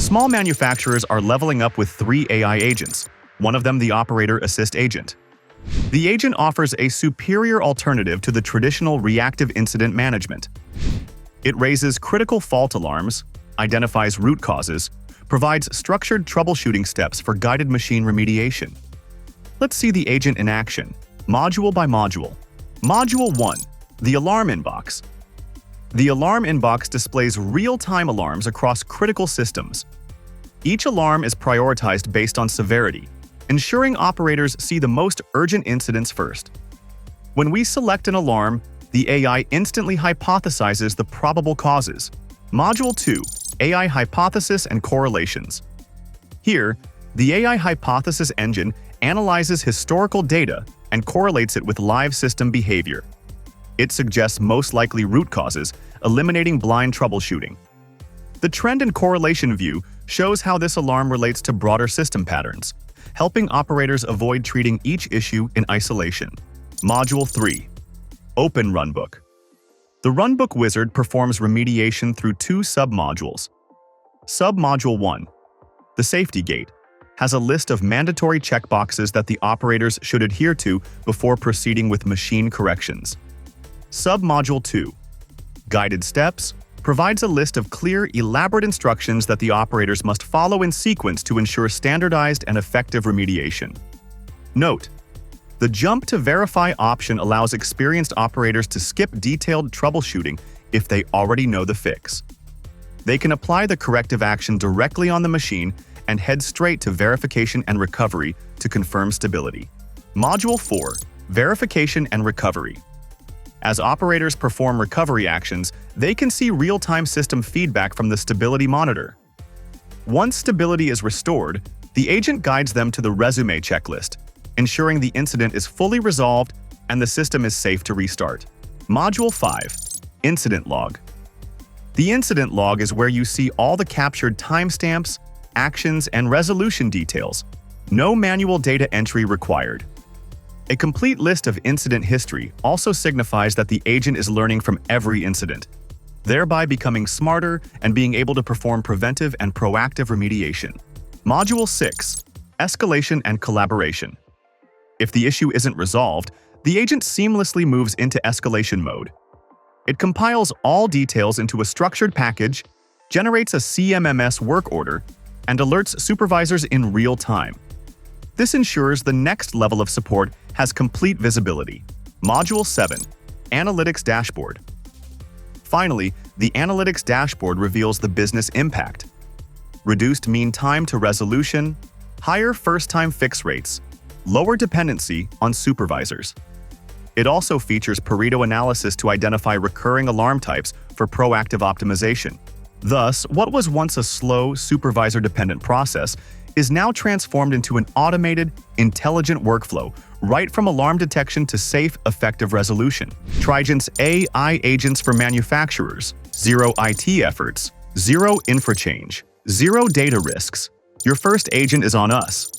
Small manufacturers are leveling up with 3 AI agents, one of them the operator assist agent. The agent offers a superior alternative to the traditional reactive incident management. It raises critical fault alarms, identifies root causes, provides structured troubleshooting steps for guided machine remediation. Let's see the agent in action, module by module. Module 1. The Alarm Inbox. The Alarm Inbox displays real-time alarms across critical systems. Each alarm is prioritized based on severity, ensuring operators see the most urgent incidents first. When we select an alarm, the AI instantly hypothesizes the probable causes. Module 2. AI Hypothesis and Correlations. Here, the AI Hypothesis engine analyzes historical data and correlates it with live system behavior. It suggests most likely root causes, eliminating blind troubleshooting. The Trend and Correlation view shows how this alarm relates to broader system patterns, helping operators avoid treating each issue in isolation. Module 3. Open Runbook. The Runbook wizard performs remediation through 2 submodules. Submodule 1. The Safety Gate has a list of mandatory checkboxes that the operators should adhere to before proceeding with machine corrections. Submodule 2. Guided Steps provides a list of clear, elaborate instructions that the operators must follow in sequence to ensure standardized and effective remediation. Note: the Jump to Verify option allows experienced operators to skip detailed troubleshooting if they already know the fix. They can apply the corrective action directly on the machine and head straight to verification and recovery to confirm stability. Module 4. Verification and Recovery. As operators perform recovery actions, they can see real-time system feedback from the stability monitor. Once stability is restored, the agent guides them to the resume checklist, ensuring the incident is fully resolved and the system is safe to restart. Module 5. Incident Log. The incident log is where you see all the captured timestamps, actions, and resolution details. No manual data entry required. A complete list of incident history also signifies that the agent is learning from every incident, thereby becoming smarter and being able to perform preventive and proactive remediation. Module 6. Escalation and Collaboration. If the issue isn't resolved, the agent seamlessly moves into escalation mode. It compiles all details into a structured package, generates a CMMS work order, and alerts supervisors in real time. This ensures the next level of support has complete visibility. Module 7. Analytics Dashboard. Finally, the Analytics Dashboard reveals the business impact: reduced mean time to resolution, higher first-time fix rates, lower dependency on supervisors. It also features Pareto analysis to identify recurring alarm types for proactive optimization. Thus, what was once a slow, supervisor-dependent process is now transformed into an automated, intelligent workflow, right from alarm detection to safe, effective resolution. Trigent's AI agents for manufacturers: zero IT efforts, zero infra change, zero data risks. Your first agent is on us.